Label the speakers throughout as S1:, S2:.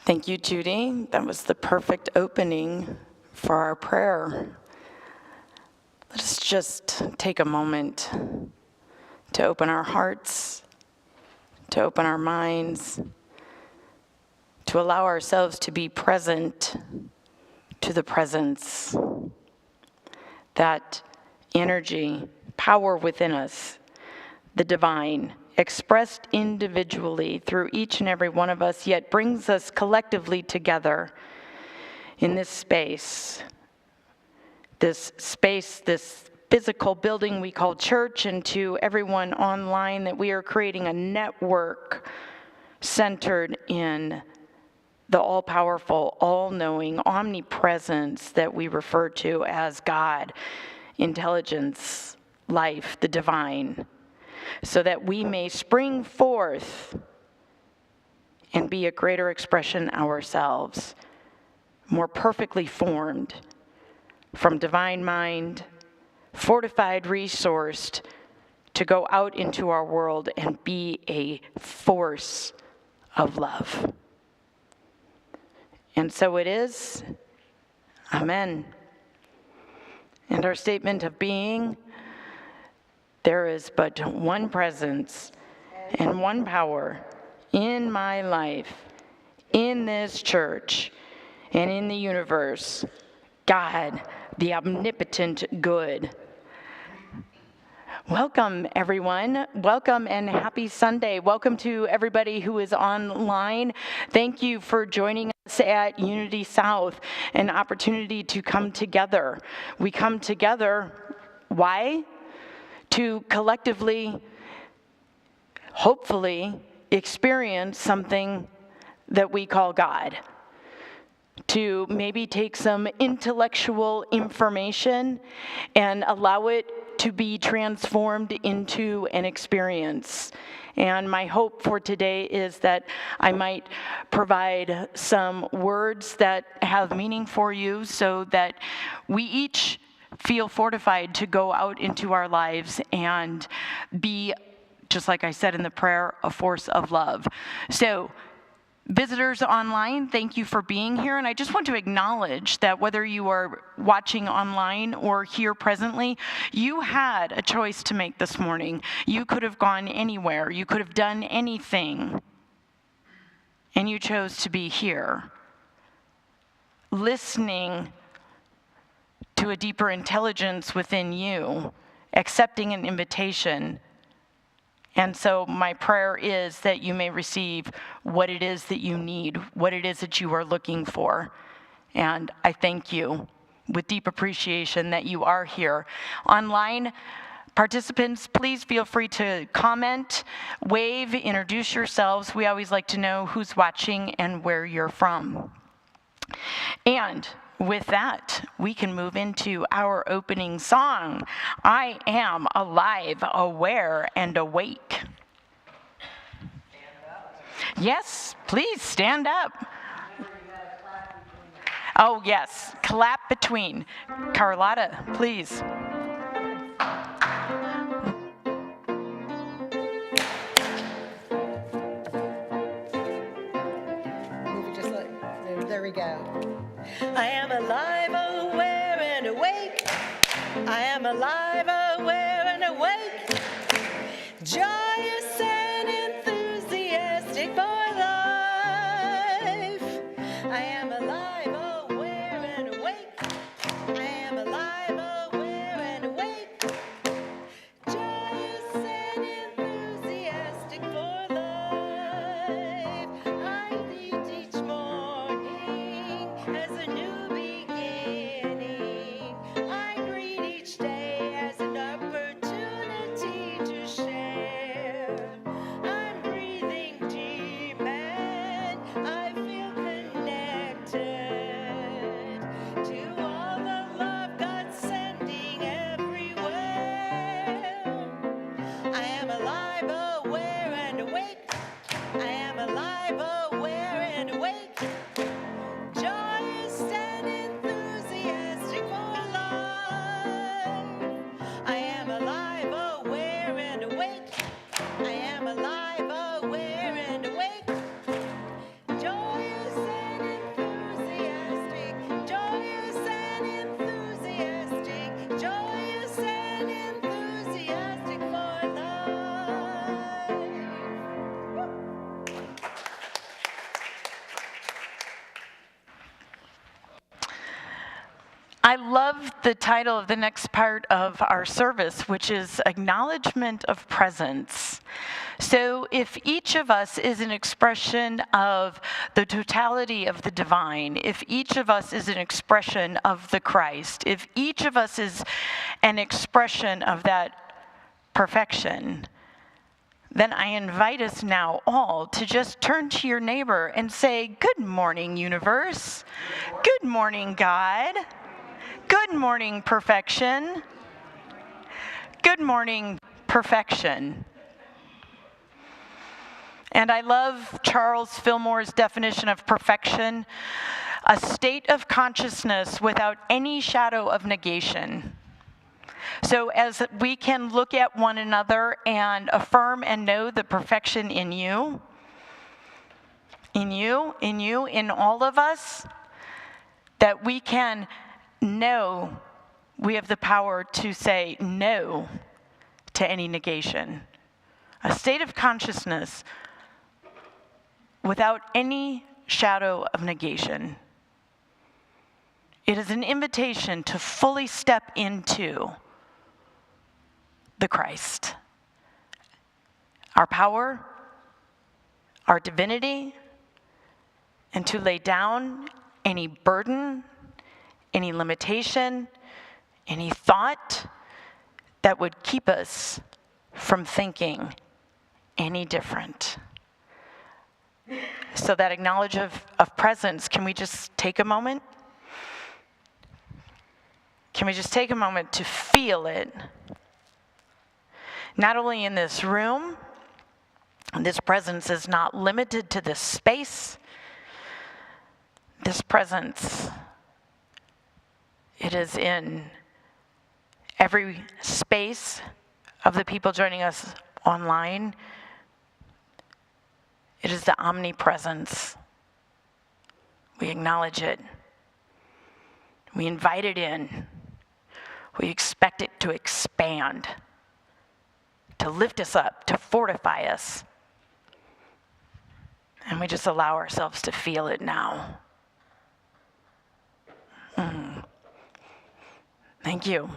S1: Thank you, Judy. That was the perfect opening for our prayer. Let us just take a moment to open our hearts, to open our minds, to allow ourselves to be present to the presence, that energy, power within us, the divine, expressed individually through each and every one of us, yet brings us collectively together in this space, this physical building we call church, and to everyone online, that we are creating a network centered in the all-powerful, all-knowing omnipresence that we refer to as God, intelligence, life, the divine, so that we may spring forth and be a greater expression ourselves, more perfectly formed from divine mind, fortified, resourced, to go out into our world and be a force of love. And so it is. Amen. And our statement of being: there is but one presence and one power in my life, in this church, and in the universe. God, the omnipotent good. Welcome, everyone. Welcome and happy Sunday. Welcome to everybody who is online. Thank you for joining us at Unity South, an opportunity to come together. We come together, why? To collectively, hopefully, experience something that we call God. To maybe take some intellectual information and allow it to be transformed into an experience. And my hope for today is that I might provide some words that have meaning for you, so that we each feel fortified to go out into our lives and be, just like I said in the prayer, a force of love. So, visitors online, thank you for being here. And I just want to acknowledge that whether you are watching online or here presently, you had a choice to make this morning. You could have gone anywhere. You could have done anything. And you chose to be here, listening to a deeper intelligence within you, accepting an invitation. And so my prayer is that you may receive what it is that you need, what it is that you are looking for. And I thank you with deep appreciation that you are here. Online participants, please feel free to comment, wave, introduce yourselves. We always like to know who's watching and where you're from. And with that, we can move into our opening song, I Am Alive, Aware, and Awake. Yes, please stand up. Oh, yes, clap between. Carlotta, please.
S2: There we go. I am alive, aware, and awake. I am alive, aware, and awake. Joyous and enthusiastic for life. I am alive, aware, and awake. I am alive, aware, and awake. Joyous and enthusiastic for life. I lead each morning as a new beginning. I greet each day as an opportunity to share. I'm breathing deep and I feel connected.
S1: I love the title of the next part of our service, which is Acknowledgement of Presence. So if each of us is an expression of the totality of the divine, if each of us is an expression of the Christ, if each of us is an expression of that perfection, then I invite us now all to just turn to your neighbor and say, "Good morning, universe. Good morning, God. Good morning, perfection. Good morning, perfection." And I love Charles Fillmore's definition of perfection, a state of consciousness without any shadow of negation. So as we can look at one another and affirm and know the perfection in you, in all of us, that we can know we have the power to say no to any negation. A state of consciousness without any shadow of negation. It is an invitation to fully step into the Christ. Our power, our divinity, and to lay down any burden, any limitation, any thought that would keep us from thinking any different. So that acknowledgement of presence, can we just take a moment? Can we just take a moment to feel it? Not only in this room, this presence is not limited to this space. This presence, it is in every space of the people joining us online. It is the omnipresence. We acknowledge it. We invite it in. We expect it to expand, to lift us up, to fortify us. And we just allow ourselves to feel it now. Thank you.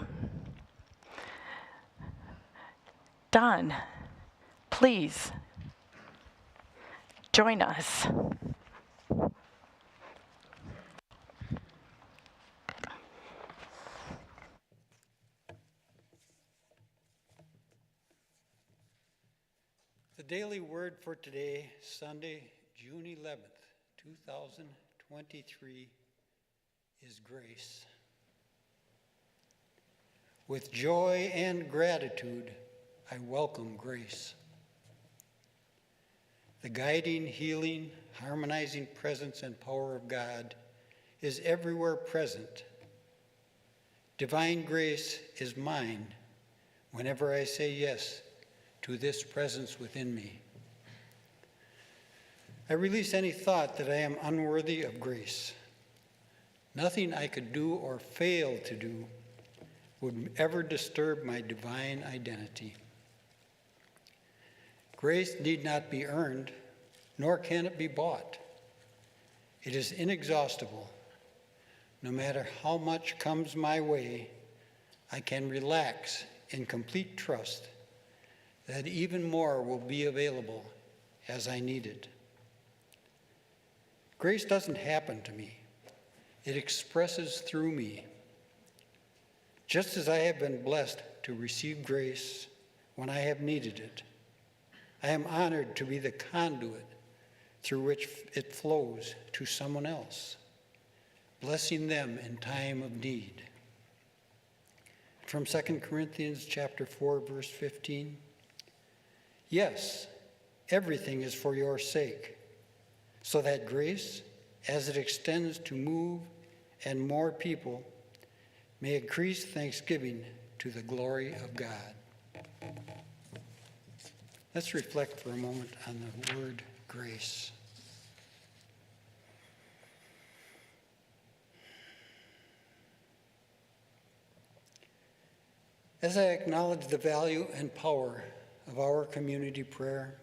S1: Don, please join us.
S3: The daily word for today, Sunday, June 11th, 2023, is grace. With joy and gratitude, I welcome grace. The guiding, healing, harmonizing presence and power of God is everywhere present. Divine grace is mine whenever I say yes to this presence within me. I release any thought that I am unworthy of grace. Nothing I could do or fail to do would ever disturb my divine identity. Grace need not be earned, nor can it be bought. It is inexhaustible. No matter how much comes my way, I can relax in complete trust that even more will be available as I need it. Grace doesn't happen to me. It expresses through me. Just as I have been blessed to receive grace when I have needed it, I am honored to be the conduit through which it flows to someone else, blessing them in time of need. From 2 Corinthians chapter 4, verse 15, yes, everything is for your sake, so that grace, as it extends to move and more people, may increase thanksgiving to the glory of God. Let's reflect for a moment on the word grace. As I acknowledge the value and power of our community prayer,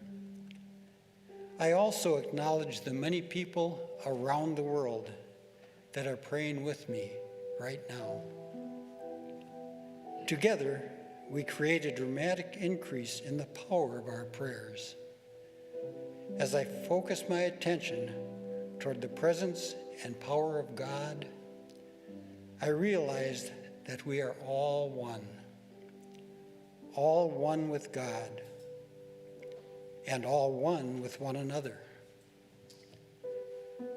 S3: I also acknowledge the many people around the world that are praying with me right now. Together, we create a dramatic increase in the power of our prayers. As I focus my attention toward the presence and power of God, I realized that we are all one with God, and all one with one another.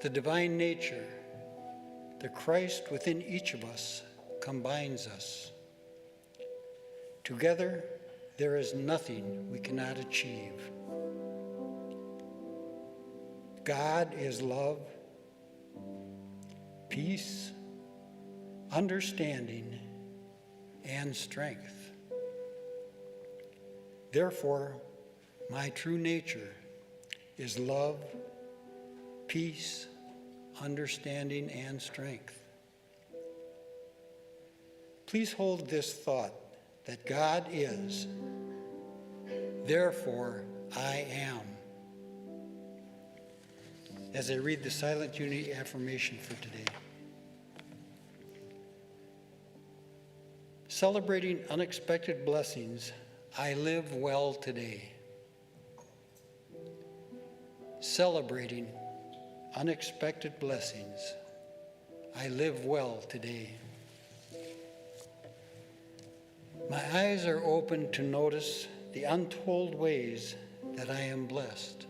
S3: The divine nature, the Christ within each of us, combines us. Together, there is nothing we cannot achieve. God is love, peace, understanding, and strength. Therefore, my true nature is love, peace, understanding, and strength. Please hold this thought that God is, therefore I am, as I read the Silent Unity affirmation for today. Celebrating unexpected blessings, I live well today. Celebrating unexpected blessings, I live well today. My eyes are open to notice the untold ways that I am blessed.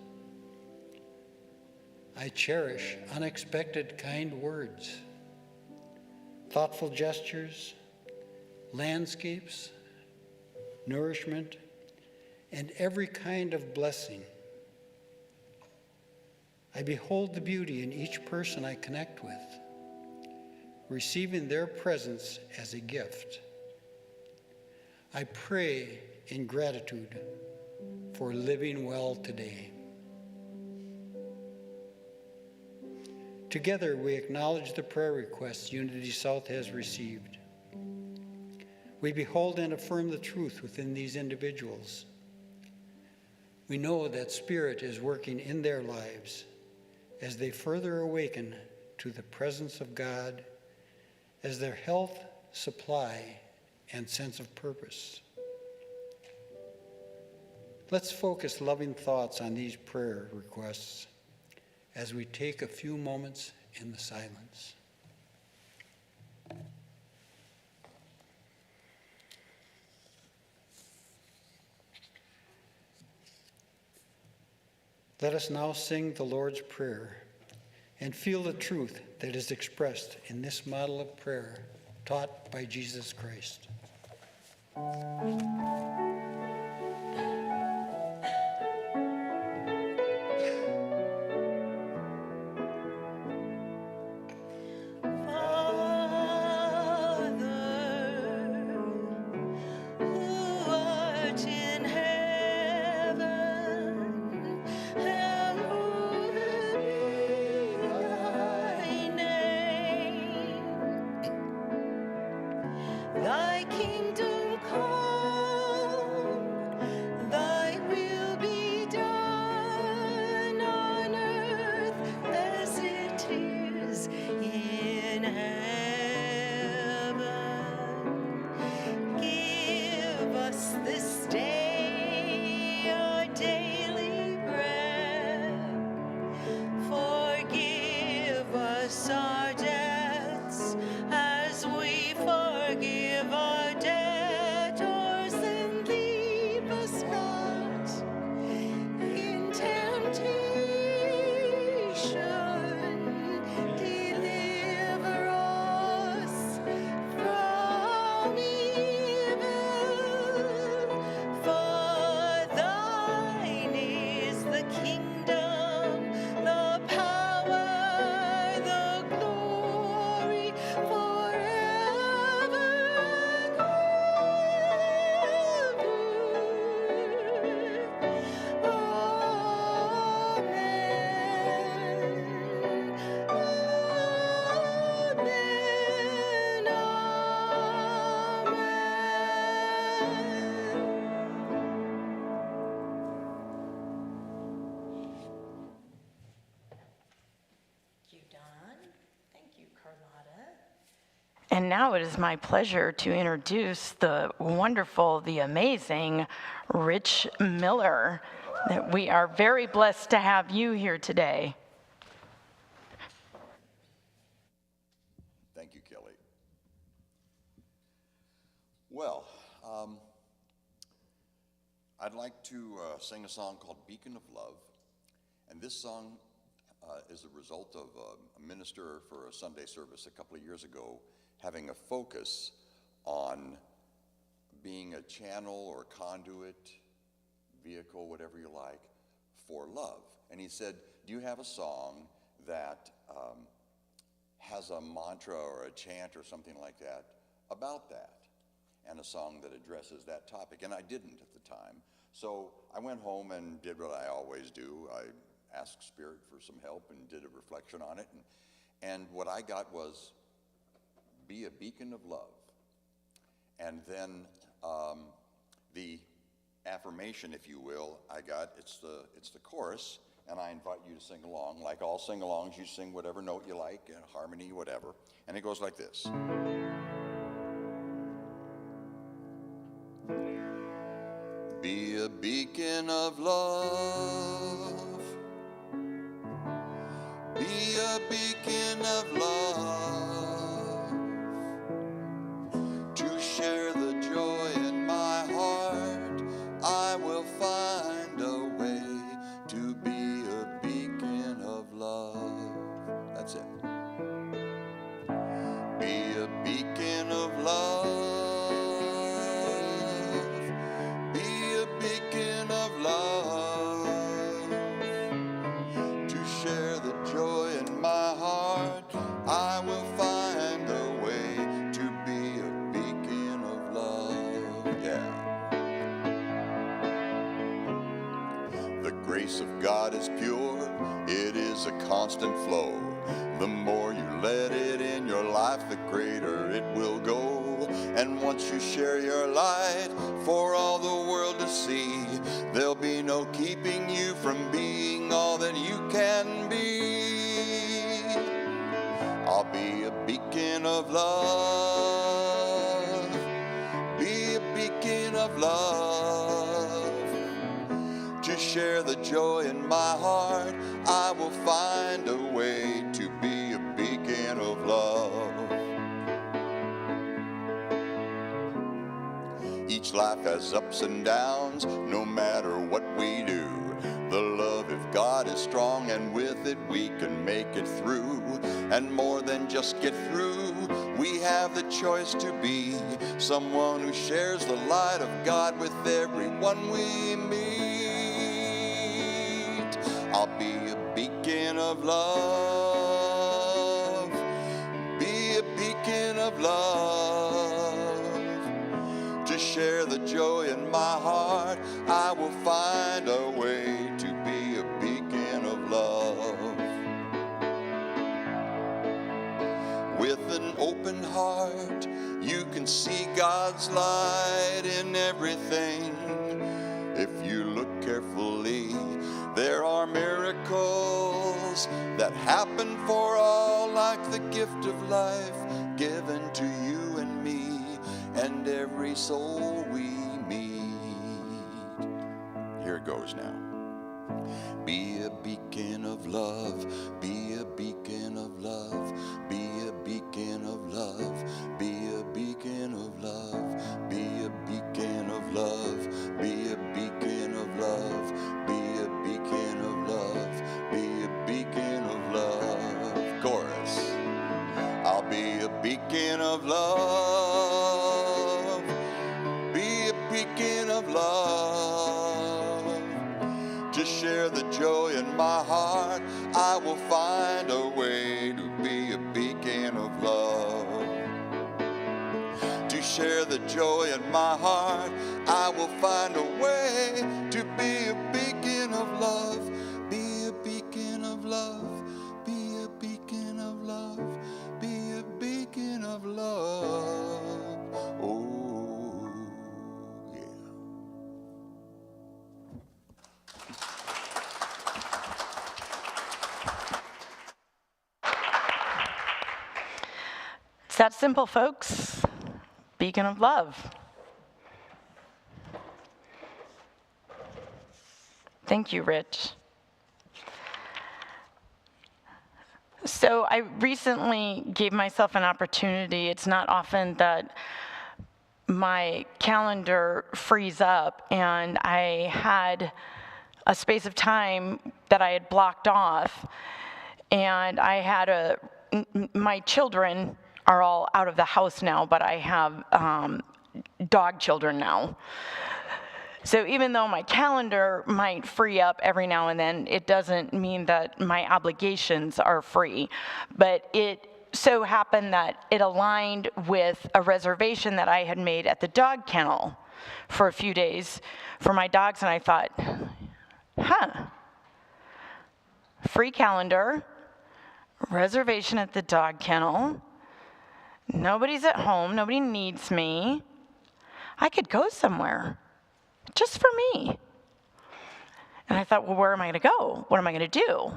S3: I cherish unexpected kind words, thoughtful gestures, landscapes, nourishment, and every kind of blessing. I behold the beauty in each person I connect with, receiving their presence as a gift. I pray in gratitude for living well today. Together, we acknowledge the prayer requests Unity South has received. We behold and affirm the truth within these individuals. We know that Spirit is working in their lives as they further awaken to the presence of God as their health, supply, and sense of purpose. Let's focus loving thoughts on these prayer requests as we take a few moments in the silence. Let us now sing the Lord's Prayer and feel the truth that is expressed in this model of prayer taught by Jesus Christ.
S2: Thy kingdom come.
S1: And now it is my pleasure to introduce the wonderful, the amazing Rich Miller. That we are very blessed to have you here today.
S4: Thank you, Kelly. Well, I'd like to sing a song called Beacon of Love. And this song is a result of a minister for a Sunday service a couple of years ago having a focus on being a channel or conduit, vehicle, whatever you like, for love. And he said, do you have a song that has a mantra or a chant or something like that about that? And a song that addresses that topic. And I didn't at the time. So I went home and did what I always do. I asked Spirit for some help and did a reflection on it. And what I got was, be a beacon of love. And then the affirmation, if you will, I got, it's the chorus, and I invite you to sing along. Like all sing-alongs, you sing whatever note you like, harmony, whatever. And it goes like this. Be a beacon of love. Be a beacon of love. To share the joy in my heart, I will find a way to be a beacon of love. That's it. Be a beacon of love. Be a beacon of love. To share the joy in my heart, I will find a way to be a beacon of love. Yeah. The grace of God is pure, it is a constant flow. The more you let it in your life, the greater it will go. And once you share your light for all the world to see, there'll be no keeping you from being all that you can be. I'll be a beacon of love. Be a beacon of love. To share the joy in my heart, I will find a way to be a beacon of love. Each life has ups and downs, no matter what we do. The love of God is strong, and with it we can make it through. And more than just get through, we have the choice to be someone who shares the light of God with everyone we meet. I'll be a beacon of love. Be a beacon of love. To share the joy in my heart, I will find a way to be a beacon of love. With an open heart, you can see God's light in everything. If you look carefully, there are miracles that happen for all, like the gift of life given to you and me and every soul we meet. Here it goes now. Be a beacon of love. Be a beacon of love. Be a beacon of love. Be a beacon of love. Be a beacon of love. Be a beacon of love. Be a beacon of love. Be a beacon of love. Chorus. I'll be a beacon of love. Be a beacon of love. To share the joy in my heart, I will find a way to be a beacon of love. To share the joy in my heart, I will find a way to be a beacon of love. Be a beacon of love. Be a beacon of love. Be a beacon of love. Oh, yeah.
S1: that simple, folks. Beacon of love. Thank you, Rich. So I recently gave myself an opportunity. It's not often that my calendar frees up, and I had a space of time that I had blocked off, and I had my children are all out of the house now, but I have dog children now. So even though my calendar might free up every now and then, it doesn't mean that my obligations are free. But it so happened that it aligned with a reservation that I had made at the dog kennel for a few days for my dogs, and I thought, free calendar, reservation at the dog kennel, nobody's at home, nobody needs me. I could go somewhere. Just for me. And I thought, well, where am I going to go? What am I going to do?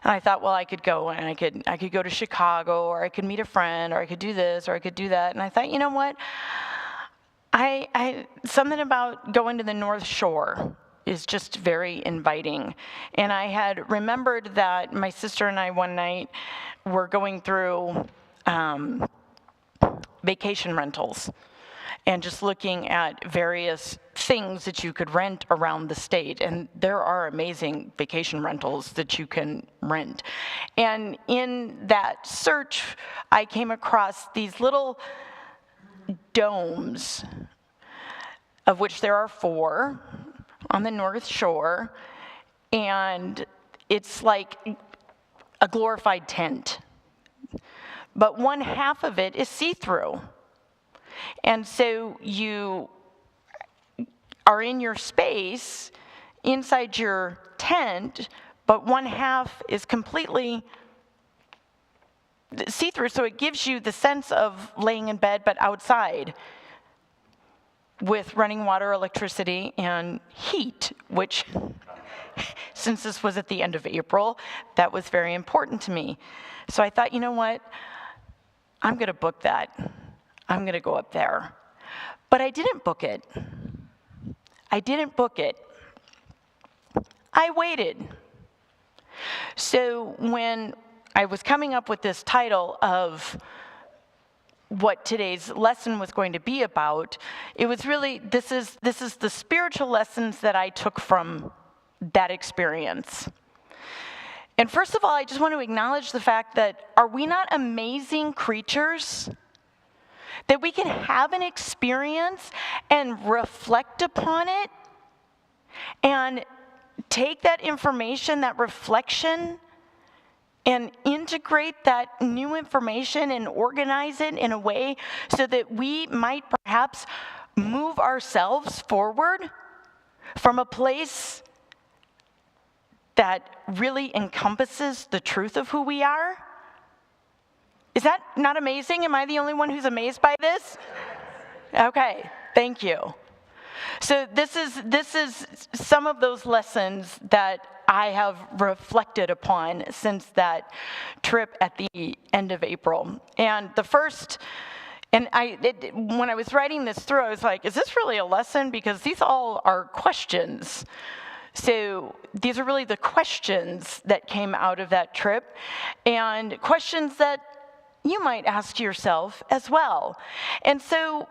S1: And I thought, well, I could go and I could go to Chicago, or I could meet a friend, or I could do this, or I could do that. And I thought, you know what? I something about going to the North Shore is just very inviting. And I had remembered that my sister and I one night were going through vacation rentals and just looking at various things that you could rent around the state. And there are amazing vacation rentals that you can rent. And in that search, I came across these little domes, of which there are 4 on the North Shore. And it's like a glorified tent. But one half of it is see-through. And so you are in your space inside your tent, but one half is completely see-through, so it gives you the sense of laying in bed, but outside with running water, electricity, and heat, which, since this was at the end of April, that was very important to me. So I thought, you know what? I'm going to book that. I'm going to go up there. But I didn't book it. I waited. So when I was coming up with this title of what today's lesson was going to be about, it was really, this is the spiritual lessons that I took from that experience. And first of all, I just want to acknowledge the fact that, are we not amazing creatures? That we can have an experience and reflect upon it and take that information, that reflection, and integrate that new information and organize it in a way so that we might perhaps move ourselves forward from a place that really encompasses the truth of who we are? Is that not amazing? Am I the only one who's amazed by this? Okay, thank you. So this is some of those lessons that I have reflected upon since that trip at the end of April. And the first, when I was writing this through, I was like, is this really a lesson? Because these all are questions. So these are really the questions that came out of that trip, and questions that you might ask yourself as well. And so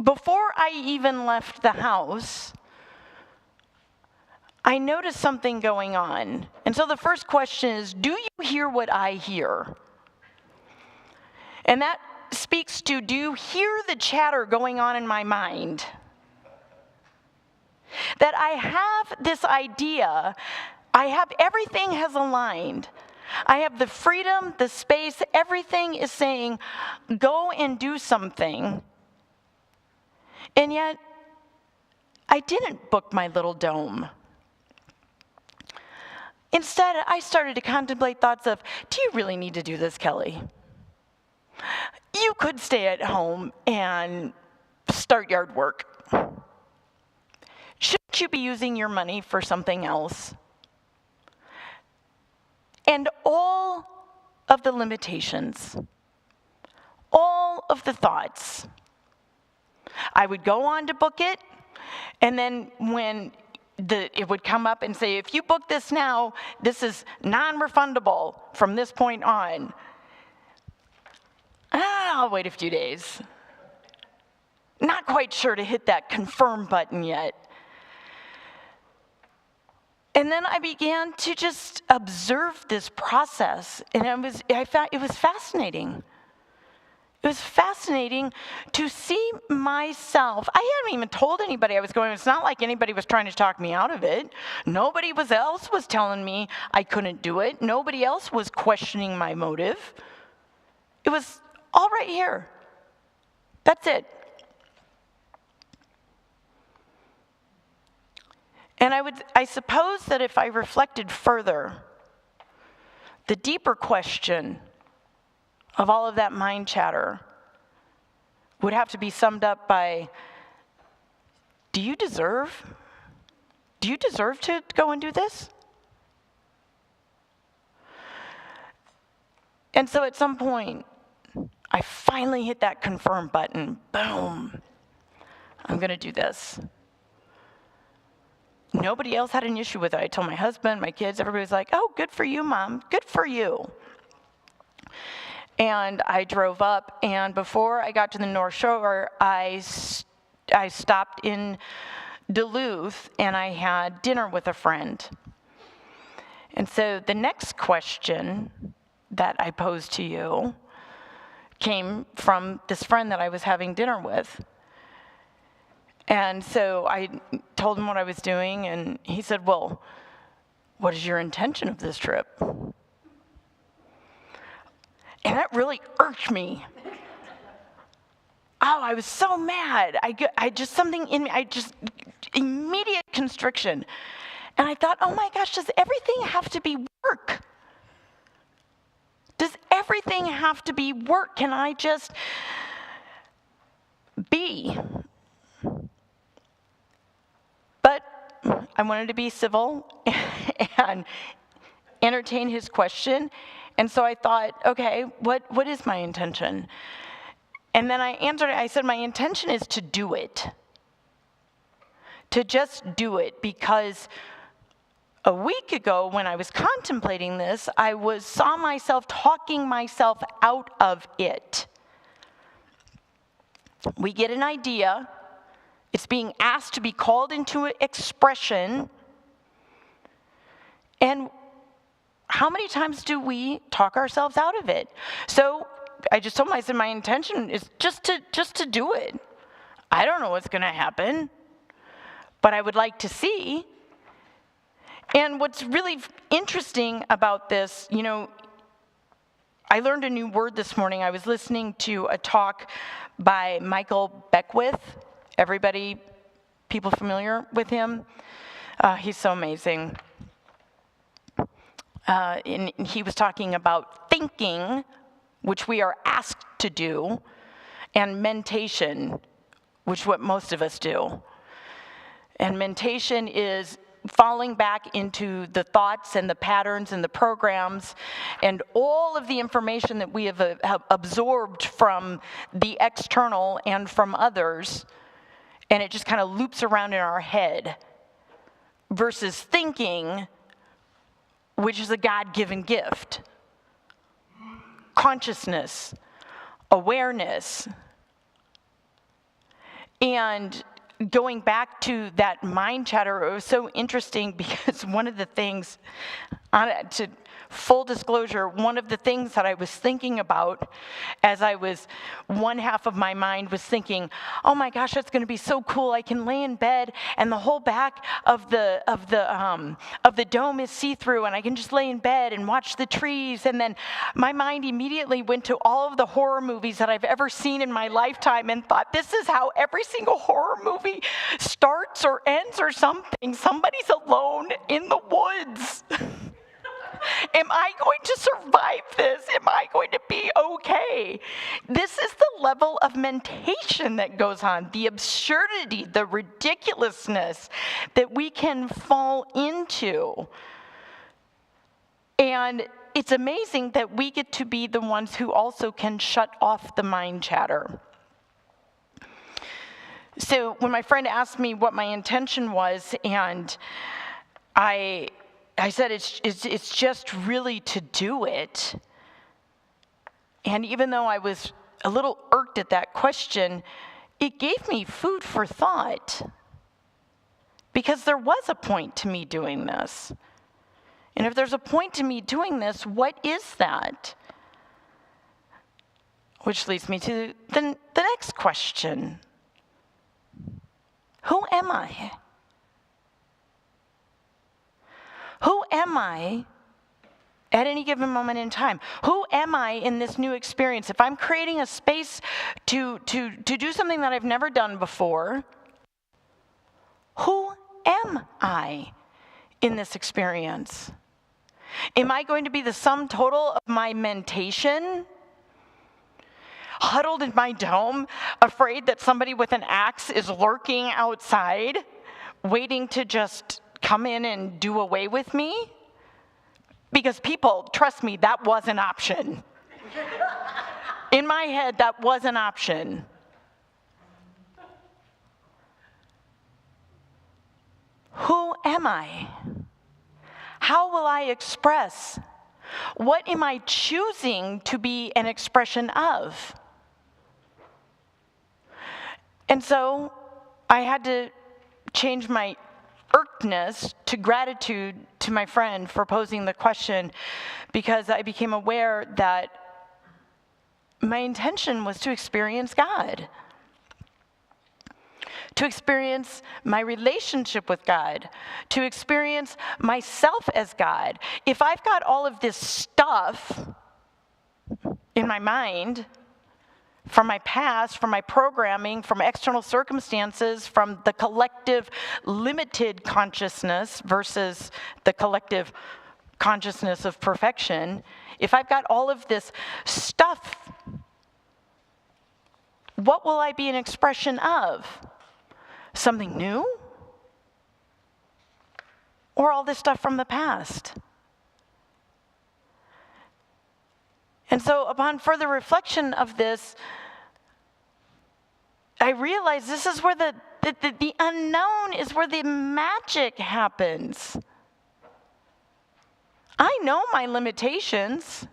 S1: before I even left the house, I noticed something going on. And so the first question is, do you hear what I hear? And that speaks to, do you hear the chatter going on in my mind? That I have this idea, everything has aligned. I have the freedom, the space, everything is saying, go and do something. And yet, I didn't book my little dome. Instead, I started to contemplate thoughts of, do you really need to do this, Kelly? You could stay at home and start yard work. Shouldn't you be using your money for something else? And all of the limitations, all of the thoughts. I would go on to book it, and then when it would come up and say, if you book this now, this is non-refundable from this point on. I'll wait a few days. Not quite sure to hit that confirm button yet. And then I began to just observe this process, and I found it was fascinating. It was fascinating to see myself. I hadn't even told anybody I was going. It's not like anybody was trying to talk me out of it. Nobody else was telling me I couldn't do it. Nobody else was questioning my motive. It was all right here. That's it. And I suppose that if I reflected further, the deeper question of all of that mind chatter would have to be summed up by, do you deserve to go and do this? And so at some point, I finally hit that confirm button. Boom. I'm going to do this. Nobody else had an issue with it. I told my husband, my kids, everybody was like, oh, good for you, Mom. Good for you. And I drove up, and before I got to the North Shore, I stopped in Duluth, and I had dinner with a friend. And so the next question that I posed to you came from this friend that I was having dinner with. And so I told him what I was doing, and he said, well, what is your intention of this trip? And that really irked me. Oh, I was so mad. I just, something in me, immediate constriction. And I thought, oh my gosh, does everything have to be work? Does everything have to be work? Can I just be? But I wanted to be civil and entertain his question. And so I thought, okay, what is my intention? And then I answered it. I said, my intention is to do it. To just do it, because a week ago when I was contemplating this, I saw myself talking myself out of it. We get an idea. It's being asked to be called into expression. And how many times do we talk ourselves out of it? So I just told him, I said, my intention is just to do it. I don't know what's going to happen, but I would like to see. And what's really interesting about this, I learned a new word this morning. I was listening to a talk by Michael Beckwith. People familiar with him? He's so amazing. And he was talking about thinking, which we are asked to do, and mentation, which is what most of us do. And mentation is falling back into the thoughts and the patterns and the programs and all of the information that we have absorbed from the external and from others, and it just kind of loops around in our head, versus thinking, which is a God-given gift. Consciousness, awareness. And going back to that mind chatter, it was so interesting because one of the things, to full disclosure, one of the things that I was thinking about as one half of my mind was thinking, oh my gosh, that's going to be so cool. I can lay in bed and the whole back of the dome is see-through, and I can just lay in bed and watch the trees. And then my mind immediately went to all of the horror movies that I've ever seen in my lifetime and thought, this is how every single horror movie starts or ends or something. Somebody's alone in the woods. Am I going to survive this? Am I going to be okay? This is the level of mentation that goes on, the absurdity, the ridiculousness that we can fall into. And it's amazing that we get to be the ones who also can shut off the mind chatter. So when my friend asked me what my intention was, and I said it's just really to do it. And even though I was a little irked at that question, it gave me food for thought. Because there was a point to me doing this. And if there's a point to me doing this, what is that? Which leads me to the next question. Who am I? Who am I at any given moment in time? Who am I in this new experience? If I'm creating a space to do something that I've never done before, who am I in this experience? Am I going to be the sum total of my mentation? Huddled in my dome, afraid that somebody with an axe is lurking outside, waiting to just come in and do away with me? Because people, trust me, that was an option. In my head, that was an option. Who am I? How will I express? What am I choosing to be an expression of? And so I had to change my irkedness to gratitude to my friend for posing the question, because I became aware that my intention was to experience God, to experience my relationship with God, to experience myself as God. If I've got all of this stuff in my mind, from my past, from my programming, from external circumstances, from the collective limited consciousness versus the collective consciousness of perfection, if I've got all of this stuff, what will I be an expression of? Something new? Or all this stuff from the past? And so upon further reflection of this, I realized this is where the unknown is where the magic happens. I know my limitations.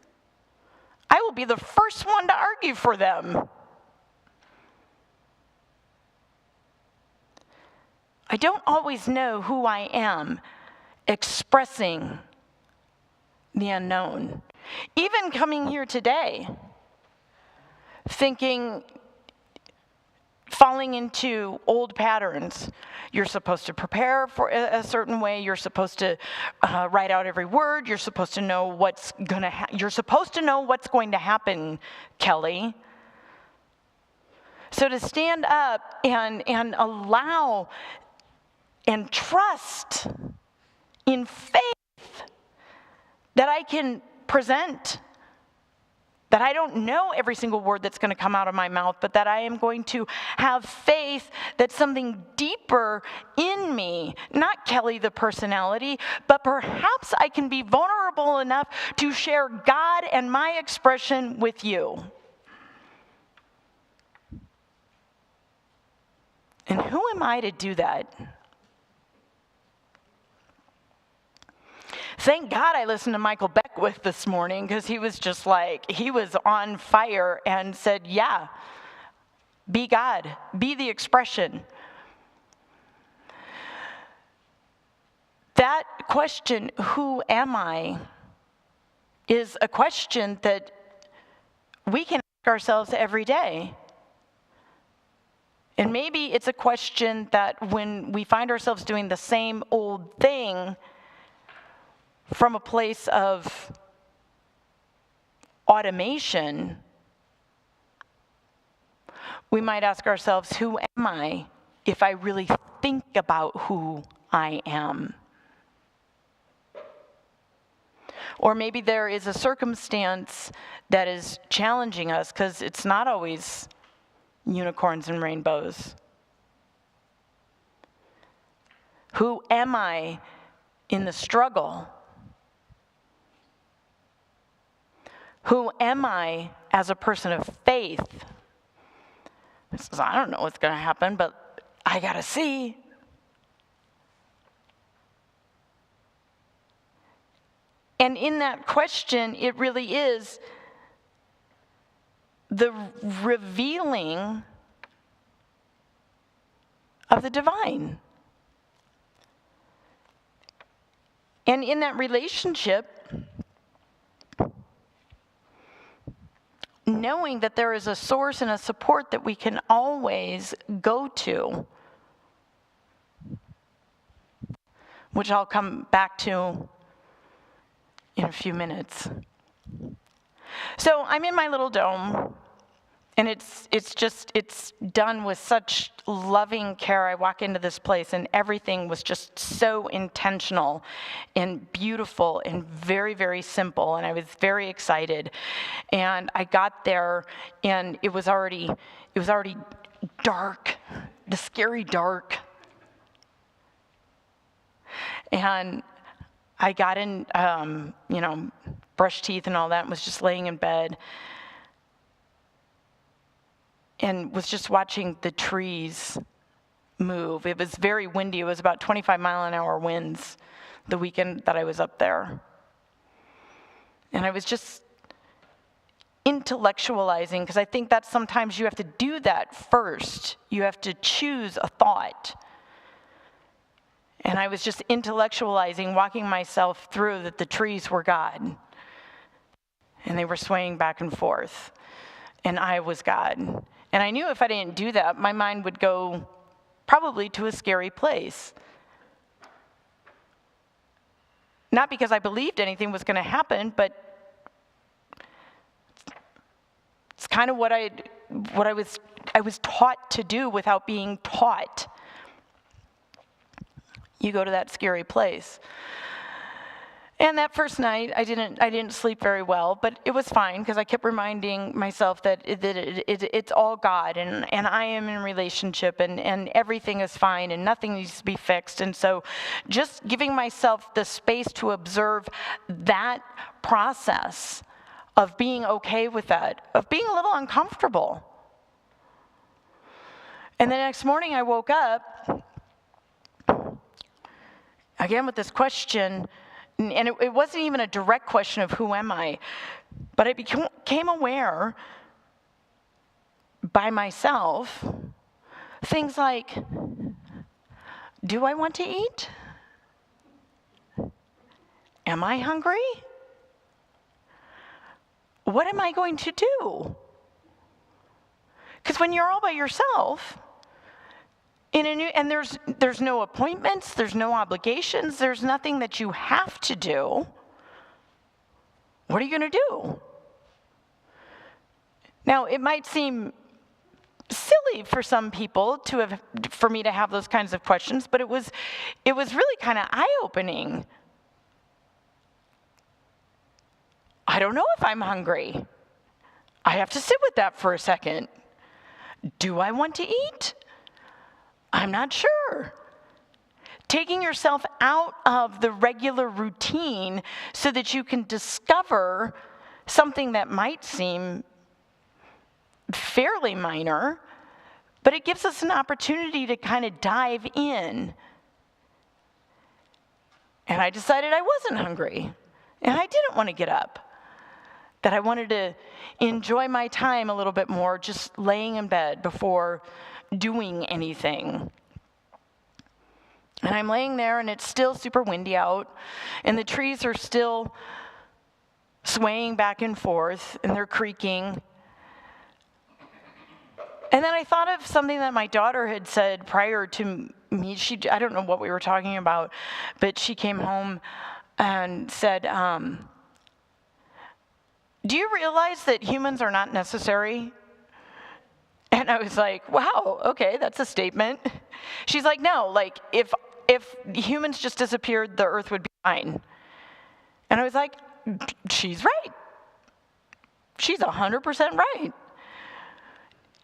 S1: I will be the first one to argue for them. I don't always know who I am expressing the unknown. Even coming here today, thinking, falling into old patterns. You're supposed to prepare for a certain way. You're supposed to write out every word. You're supposed to know what's going to you're supposed to know what's going to happen, Kelly. So to stand up and allow and trust in faith that I can present, that I don't know every single word that's going to come out of my mouth, but that I am going to have faith that something deeper in me, not Kelly the personality, but perhaps I can be vulnerable enough to share God and my expression with you. And who am I to do that? Thank God I listened to Michael Beckwith this morning, because he was just like, he was on fire and said, yeah, be God, be the expression. That question, who am I, is a question that we can ask ourselves every day. And maybe it's a question that when we find ourselves doing the same old thing from a place of automation, we might ask ourselves, who am I if I really think about who I am? Or maybe there is a circumstance that is challenging us, because it's not always unicorns and rainbows. Who am I in the struggle? Who am I as a person of faith? He says, I don't know what's going to happen, but I got to see. And in that question, it really is the revealing of the divine. And in that relationship, knowing that there is a source and a support that we can always go to, which I'll come back to in a few minutes. So I'm in my little dome, and it's done with such loving care. I walk into this place, and everything was just so intentional and beautiful and very, very simple, and I was very excited. And I got there, and it was already dark, the scary dark. And I got in, brushed teeth and all that, and was just laying in bed and was just watching the trees move. It was very windy. It was about 25-mile-an-hour winds the weekend that I was up there. And I was just intellectualizing, because I think that sometimes you have to do that first. You have to choose a thought. And I was just intellectualizing, walking myself through that the trees were God. And they were swaying back and forth. And I was God. And I knew if I didn't do that, my mind would go probably to a scary place. Not because I believed anything was going to happen, but it's kind of what I was taught to do without being taught. You go to that scary place. And that first night, I didn't sleep very well, but it was fine, because I kept reminding myself that it's all God, and I am in relationship, and everything is fine, and nothing needs to be fixed. And so just giving myself the space to observe that process of being okay with that, of being a little uncomfortable. And the next morning I woke up, again with this question, and it wasn't even a direct question of who am I, but I became aware by myself things like, do I want to eat? Am I hungry? What am I going to do? Because when you're all by yourself, and there's no appointments, there's no obligations, there's nothing that you have to do, what are you going to do? Now, it might seem silly for some people for me to have those kinds of questions, but it was really kind of eye-opening. I don't know if I'm hungry. I have to sit with that for a second. Do I want to eat? I'm not sure. Taking yourself out of the regular routine so that you can discover something that might seem fairly minor, but it gives us an opportunity to kind of dive in. And I decided I wasn't hungry, and I didn't want to get up. That I wanted to enjoy my time a little bit more just laying in bed before doing anything. And I'm laying there, and it's still super windy out, and the trees are still swaying back and forth, and they're creaking. And then I thought of something that my daughter had said prior to me. I don't know what we were talking about, but she came home and said, do you realize that humans are not necessary? And I was like, wow, okay, that's a statement. She's like, no, like if humans just disappeared, the earth would be fine. And I was like, she's right. She's 100% right.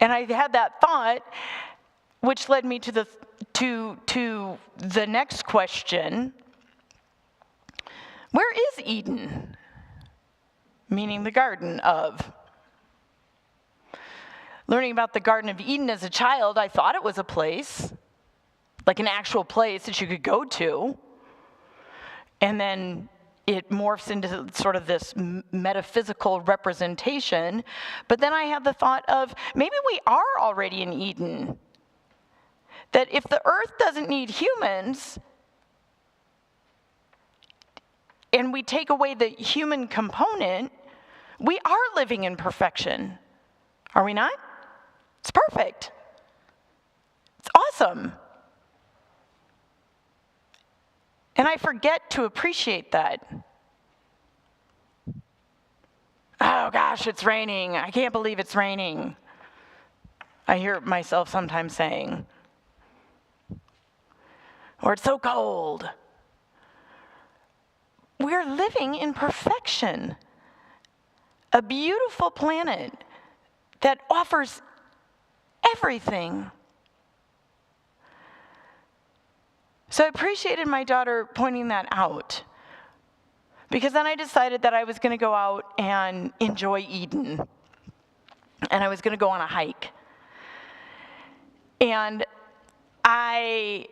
S1: And I had that thought, which led me to the next question. Where is Eden? meaning the Garden of. Learning about the Garden of Eden as a child, I thought it was a place, like an actual place that you could go to. And then it morphs into sort of this metaphysical representation. But then I had the thought of, maybe we are already in Eden. That if the earth doesn't need humans, and we take away the human component, we are living in perfection. Are we not? It's perfect. It's awesome. And I forget to appreciate that. Oh gosh, it's raining. I can't believe it's raining. I hear myself sometimes saying. Or it's so cold. We're living in perfection. A beautiful planet that offers everything. So I appreciated my daughter pointing that out, because then I decided that I was going to go out and enjoy Eden, and I was going to go on a hike. And I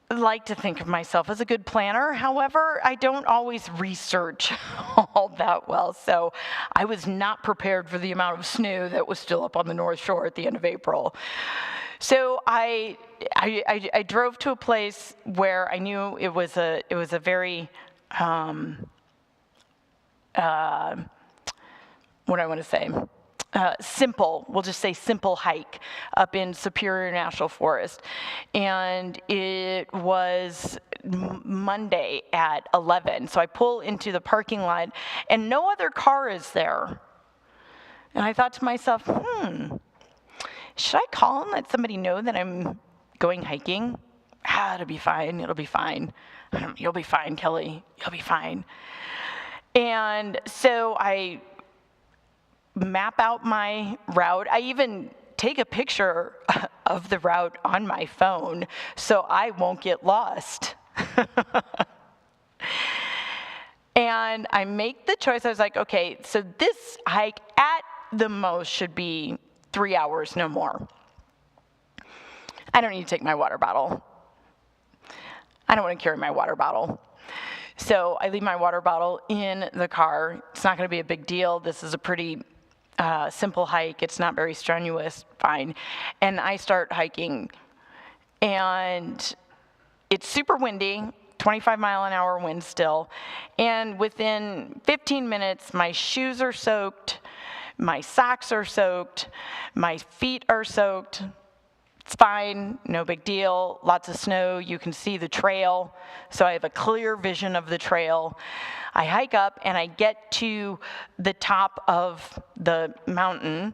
S1: like to think of myself as a good planner. However, I don't always research all that well. So I was not prepared for the amount of snow that was still up on the North Shore at the end of April. So I drove to a place where I knew it was a very what do I want to say? Simple, we'll just say simple hike up in Superior National Forest. And it was Monday at 11. So I pull into the parking lot and no other car is there. And I thought to myself, should I call and let somebody know that I'm going hiking? It'll be fine, it'll be fine. You'll be fine, Kelly, you'll be fine. And so I map out my route. I even take a picture of the route on my phone so I won't get lost. And I make the choice. I was like, okay, so this hike at the most should be 3 hours, no more. I don't need to take my water bottle. I don't want to carry my water bottle. So I leave my water bottle in the car. It's not going to be a big deal. This is a pretty simple hike. It's not very strenuous, fine. And I start hiking. And it's super windy, 25-mile-an-hour wind still. And within 15 minutes, my shoes are soaked, my socks are soaked, my feet are soaked. It's fine, no big deal, lots of snow, you can see the trail, so I have a clear vision of the trail. I hike up and I get to the top of the mountain,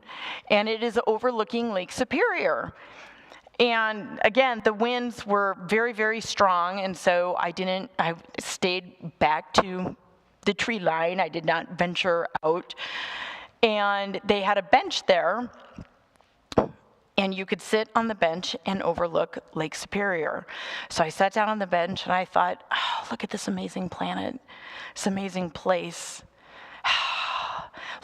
S1: and it is overlooking Lake Superior. And again, the winds were very, very strong, and so I stayed back to the tree line. I did not venture out. And they had a bench there, and you could sit on the bench and overlook Lake Superior. So I sat down on the bench and I thought, oh, look at this amazing planet, this amazing place.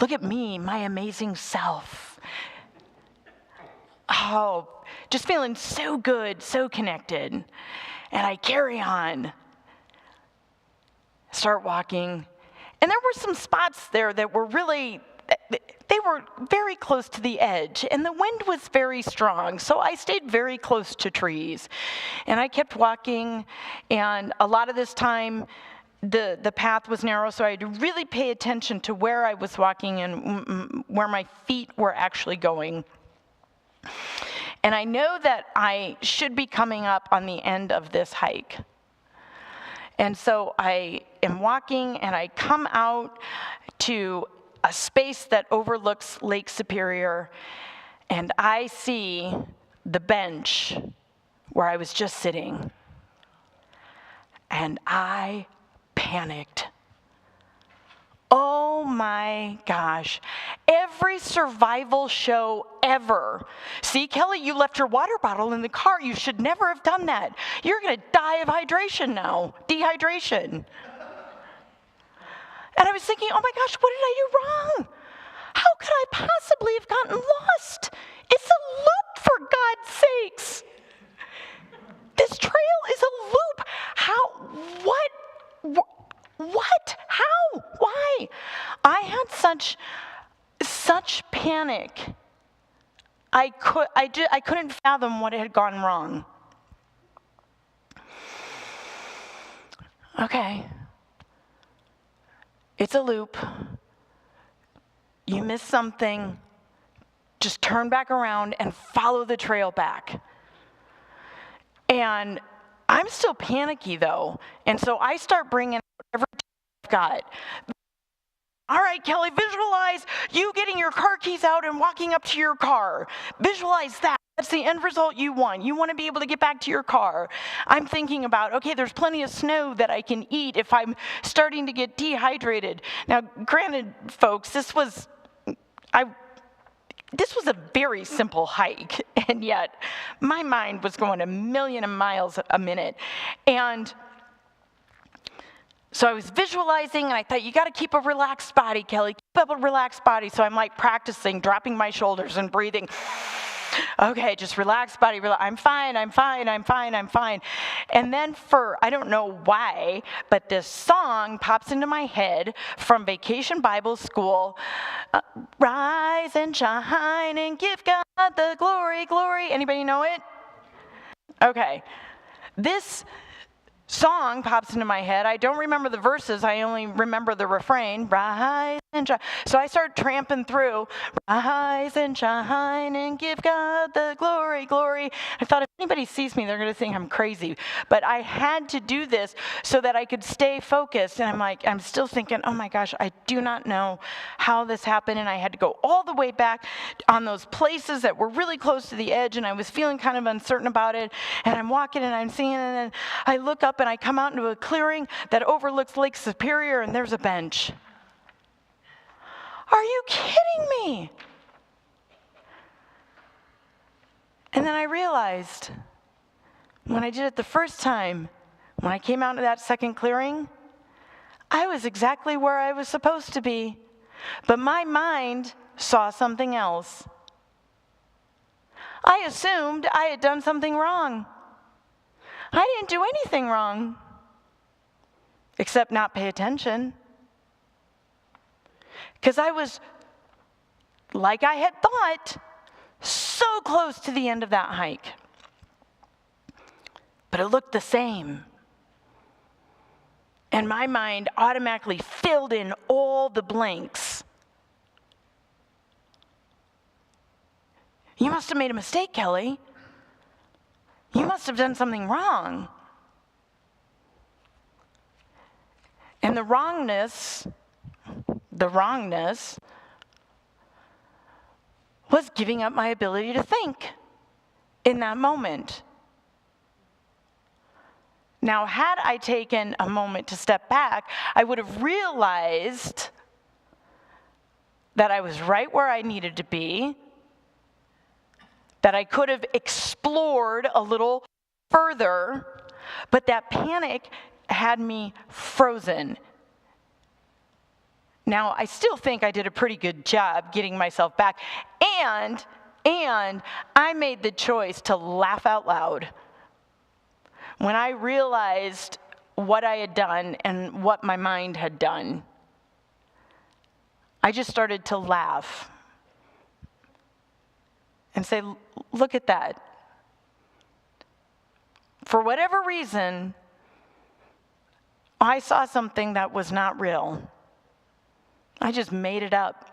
S1: Look at me, my amazing self. Oh, just feeling so good, so connected. And I carry on, start walking. And there were some spots there that were really, they were very close to the edge, and the wind was very strong, so I stayed very close to trees. And I kept walking, and a lot of this time, the path was narrow, so I had to really pay attention to where I was walking and where my feet were actually going. And I know that I should be coming up on the end of this hike. And so I am walking, and I come out to a space that overlooks Lake Superior, and I see the bench where I was just sitting, and I panicked. Oh my gosh, every survival show ever. See, Kelly, you left your water bottle in the car. You should never have done that. You're gonna die of hydration now, dehydration. And I was thinking, oh my gosh, what did I do wrong? How could I possibly have gotten lost? It's a loop, for God's sakes. This trail is a loop. How? What? How? Why? I had such panic. I couldn't fathom what had gone wrong. Okay. It's a loop. You missed something. Just turn back around and follow the trail back. And I'm still panicky, though. And so I start bringing whatever I've got. All right, Kelly, visualize you getting your car keys out and walking up to your car. Visualize that. That's the end result you want. You want to be able to get back to your car. I'm thinking about, okay, there's plenty of snow that I can eat if I'm starting to get dehydrated. Now, granted, folks, this was a very simple hike, and yet my mind was going a million miles a minute. And so I was visualizing, and I thought, you got to keep a relaxed body, Kelly. Keep up a relaxed body. So I'm like practicing, dropping my shoulders and breathing. Okay, just relax, body. I'm fine. And then I don't know why, but this song pops into my head from Vacation Bible School. Rise and shine and give God the glory, glory. Anybody know it? Okay. This song pops into my head. I don't remember the verses. I only remember the refrain. Rise and shine. So I start tramping through. Rise and shine and give God the glory, glory. I thought if anybody sees me, they're going to think I'm crazy. But I had to do this so that I could stay focused. And I'm still thinking, oh my gosh, I do not know how this happened. And I had to go all the way back on those places that were really close to the edge. And I was feeling kind of uncertain about it. And I'm walking and I'm singing. And then I look up and I come out into a clearing that overlooks Lake Superior, and there's a bench. Are you kidding me? And then I realized when I did it the first time, when I came out of that second clearing, I was exactly where I was supposed to be. But my mind saw something else. I assumed I had done something wrong. I didn't do anything wrong, except not pay attention. Because I was, like I had thought, so close to the end of that hike. But it looked the same. And my mind automatically filled in all the blanks. You must have made a mistake, Kelly. You must have done something wrong. And the wrongness was giving up my ability to think in that moment. Now, had I taken a moment to step back, I would have realized that I was right where I needed to be, that I could have explored a little further, but that panic had me frozen. Now, I still think I did a pretty good job getting myself back, and I made the choice to laugh out loud. When I realized what I had done and what my mind had done, I just started to laugh and say, look at that. For whatever reason, I saw something that was not real. I just made it up.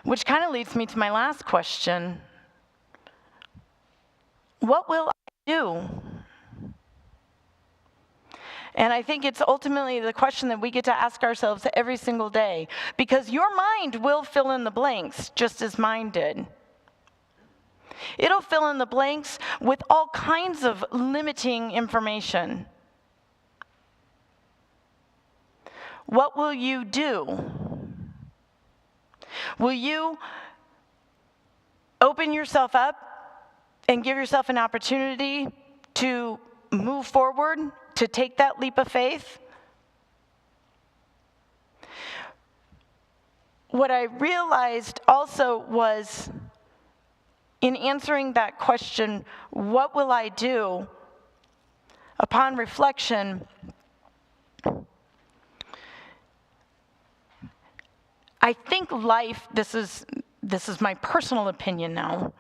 S1: Which kind of leads me to my last question. What will I do? And I think it's ultimately the question that we get to ask ourselves every single day, because your mind will fill in the blanks just as mine did. It'll fill in the blanks with all kinds of limiting information. What will you do? Will you open yourself up and give yourself an opportunity to move forward, to take that leap of faith? what I realized also was, in answering that question, what will I do? Upon reflection, I think life, this is my personal opinion now,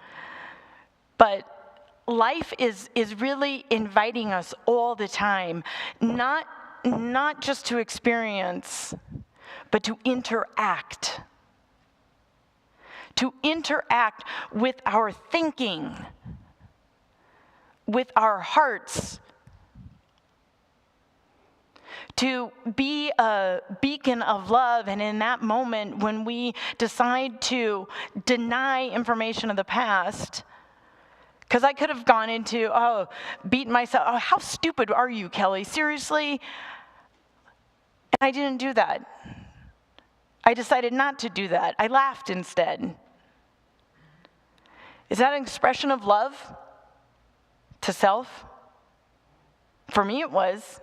S1: but life is really inviting us all the time, not just to experience, but to interact. To interact with our thinking, with our hearts, to be a beacon of love. And in that moment, when we decide to deny information of the past, because I could have gone into, beating myself, how stupid are you, Kelly? Seriously? And I didn't do that. I decided not to do that. I laughed instead. Is that an expression of love to self? For me, it was.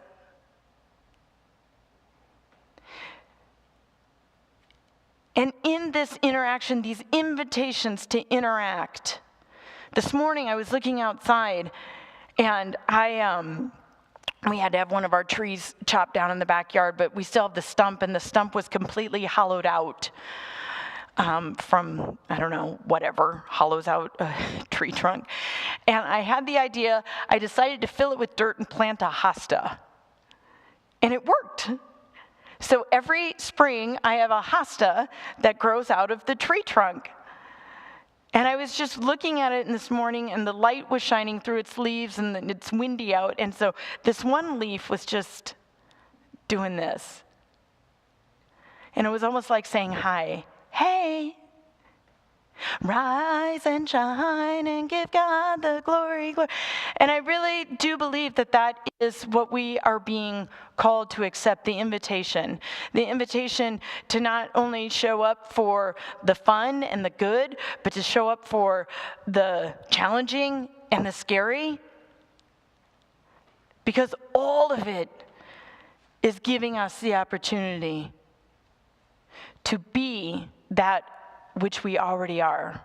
S1: And in this interaction, these invitations to interact, this morning I was looking outside, and we had to have one of our trees chopped down in the backyard, but we still have the stump, and the stump was completely hollowed out from, I don't know, whatever hollows out a tree trunk. And I had the idea, I decided to fill it with dirt and plant a hosta. And it worked. So every spring, I have a hosta that grows out of the tree trunk. And I was just looking at it this morning, and the light was shining through its leaves, and it's windy out. And so this one leaf was just doing this. And it was almost like saying hi. Hey, rise and shine and give God the glory. And I really do believe that that is what we are being called to accept, the invitation to not only show up for the fun and the good, but to show up for the challenging and the scary. Because all of it is giving us the opportunity to be that which we already are,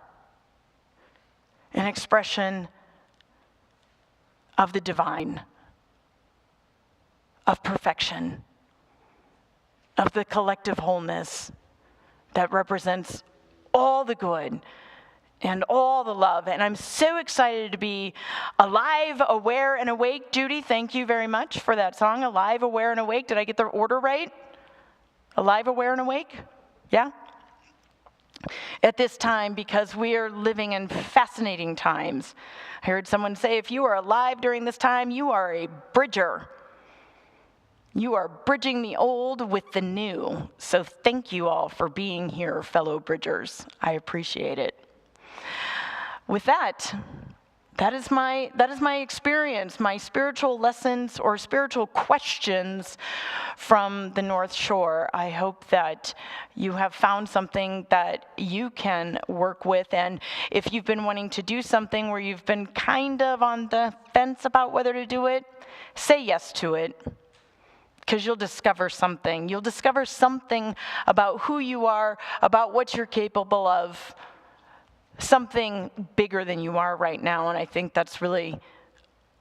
S1: an expression of the divine, of perfection, of the collective wholeness that represents all the good and all the love. And I'm so excited to be alive, aware, and awake. Judy, thank you very much for that song, Alive, Aware, and Awake. Did I get the order right? Alive, aware, and awake? Yeah? At this time, because we are living in fascinating times. I heard someone say, if you are alive during this time, you are a bridger. You are bridging the old with the new. So thank you all for being here, fellow bridgers. I appreciate it. With that is my experience, my spiritual lessons or spiritual questions from the North Shore. I hope that you have found something that you can work with. And if you've been wanting to do something where you've been kind of on the fence about whether to do it, say yes to it. Because you'll discover something. You'll discover something about who you are, about what you're capable of. Something bigger than you are right now, and I think that's really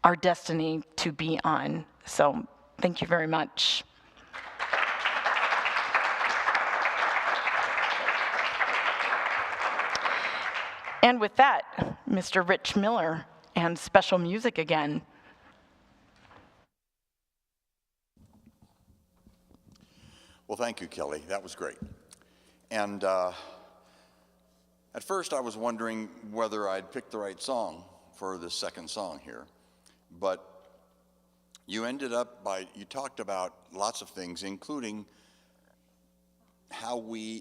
S1: our destiny to be on. So thank you very much. And with that, Mr. Rich Miller and special music again.
S4: Well, thank you, Kelly. That was great. And at first, I was wondering whether I'd picked the right song for this second song here, but you ended up you talked about lots of things, including how we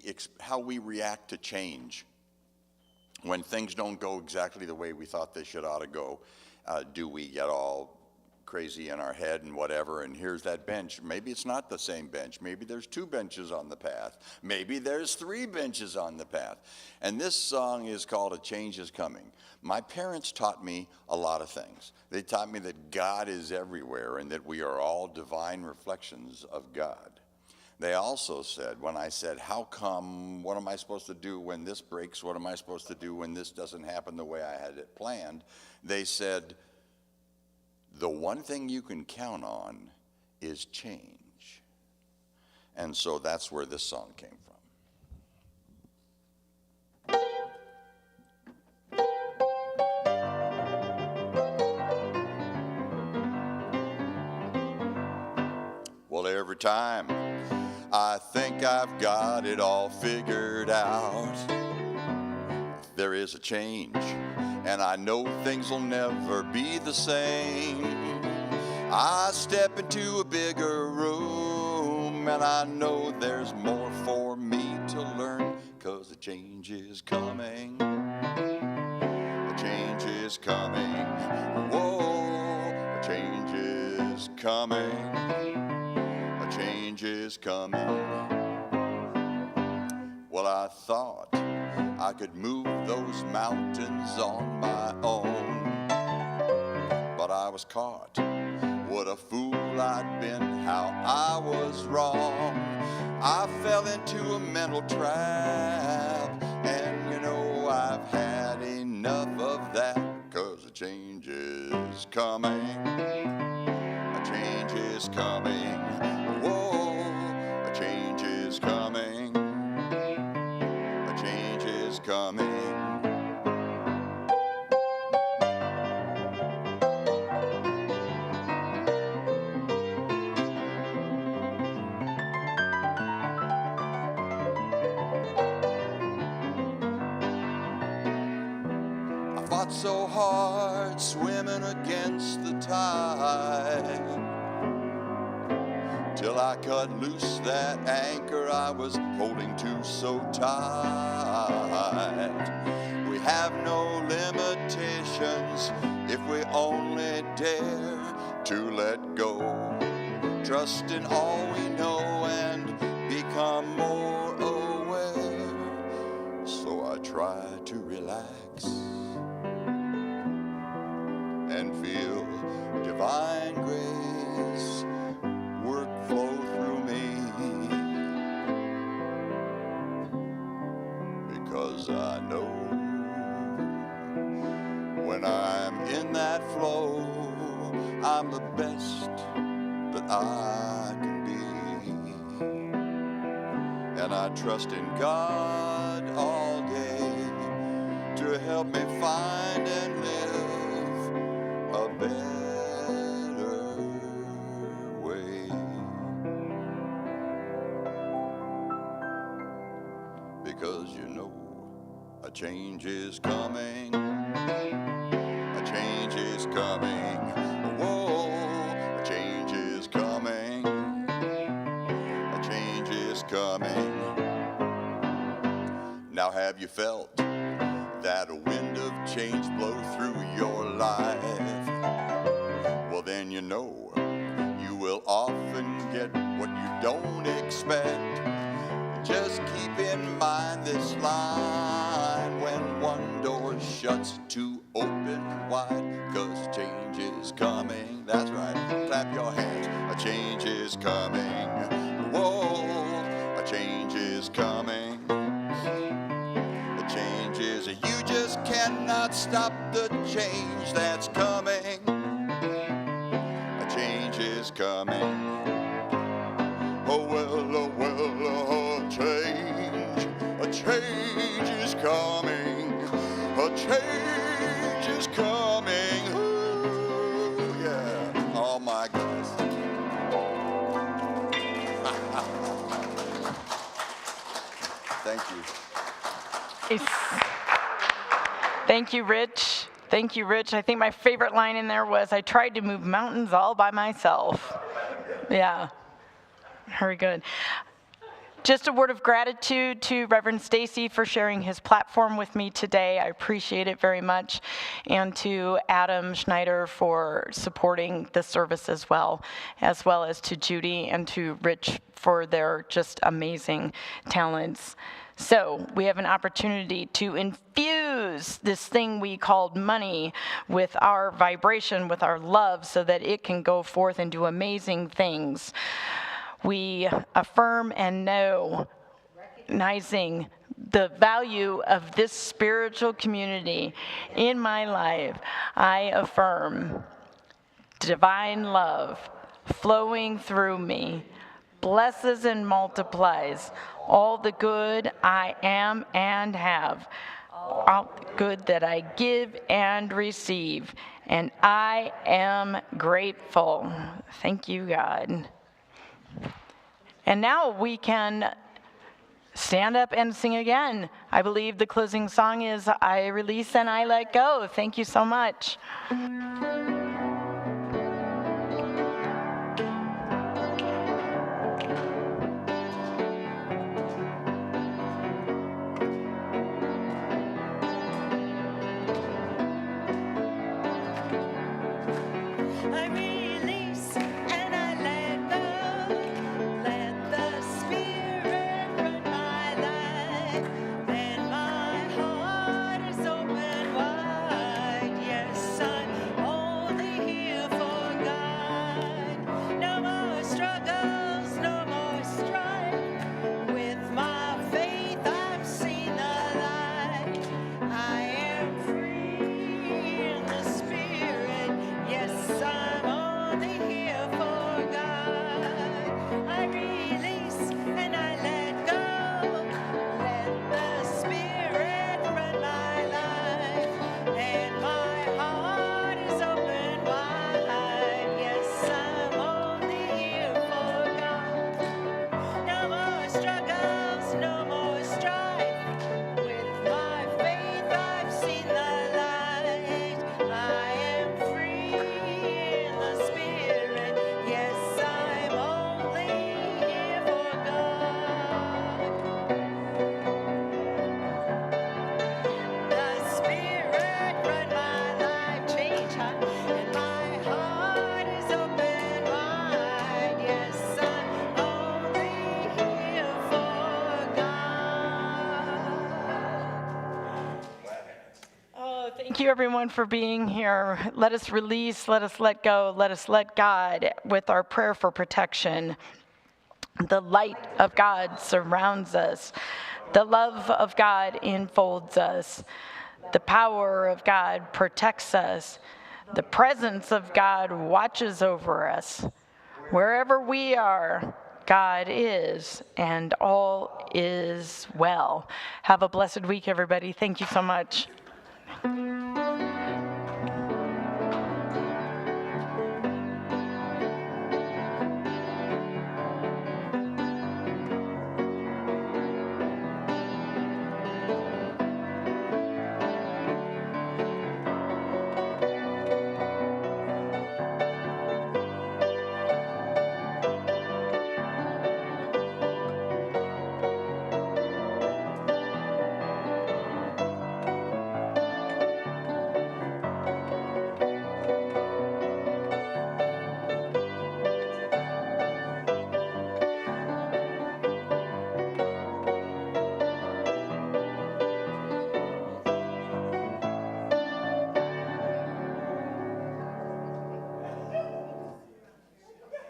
S4: react to change when things don't go exactly the way we thought they ought to go. Do we get all crazy in our head and whatever, and here's that bench. Maybe it's not the same bench. Maybe there's 2 benches on the path. Maybe there's 3 benches on the path. And this song is called A Change Is Coming. My parents taught me a lot of things. They taught me that God is everywhere and that we are all divine reflections of God. they also said, when I said, how come, what am I supposed to do when this breaks? What am I supposed to do when this doesn't happen the way I had it planned? They said, the one thing you can count on is change. And so that's where this song came from. Well, every time I think I've got it all figured out, there is a change, and I know things will never be the same. I step into a bigger room, and I know there's more for me to learn, 'cause the change is coming. The change is coming. Whoa, the change is coming. The change is coming. Well, I thought I could move those mountains on my own, but I was caught. What a fool I'd been, how I was wrong. I fell into a mental trap, and you know I've had enough of that, 'cause a change is coming. A change is coming. Whoa, a change is coming. A change is coming. So hard swimming against the tide, till I cut loose that anchor I was holding to so tight. We have no limitations if we only dare to let go, trust in all we know and become more aware. So I try to relax and feel divine grace work flow through me, because I know when I'm in that flow, I'm the best that I can be. And I trust in God all day to help me find and live a better way. Because you know a change is coming. A change is coming. Whoa, a change is coming. A change is coming. Now have you felt that a wind of change blow through your life? Well, then you know you will often get what you don't expect. Just keep in mind this line: when one door shuts, two open wide, 'cause change is coming. That's right, clap your hands. A change is coming. Whoa, a change is coming. A change is, you just cannot stop the change that's coming. A change is coming. Oh well, a change is coming. A change is coming. Ooh, yeah. Oh my goodness. Thank you.
S1: Thank you, Rich. Thank you, Rich. I think my favorite line in there was, I tried to move mountains all by myself. Yeah, very good. Just a word of gratitude to Reverend Stacy for sharing his platform with me today. I appreciate it very much. And to Adam Schneider for supporting the service as well as to Judy and to Rich for their just amazing talents. So we have an opportunity to infuse this thing we called money with our vibration, with our love, so that it can go forth and do amazing things. We affirm and know, recognizing the value of this spiritual community in my life. I affirm divine love flowing through me, blesses and multiplies all the good I am and have, all the good that I give and receive, and I am grateful. Thank you, God. And now we can stand up and sing again. I believe the closing song is I Release and I Let Go. Thank you so much.
S2: I release and I let go. Let the Spirit run my life, and my heart is open wide. Yes, I'm only here for God. No more struggles, no more strife. With my faith, I've seen the light. I am free in the Spirit. Yes, I'm only here for God. I release and I let go. Let the Spirit run my life, and my heart is open wide. Yes, I'm only here for God. No more struggles, no more strife. With my faith, I've seen the light. I am free in the Spirit. Yes, I'm only here for God. The Spirit run my life, change heart, and my heart is open wide. Yes, I'm only here for God.
S1: Oh, thank you everyone for being here. Let us release, let us let go, let us let God with our prayer for protection. The light of God surrounds us. The love of God enfolds us. The power of God protects us. The presence of God watches over us. Wherever we are, God is, and all is well. Have a blessed week, everybody. Thank you so much.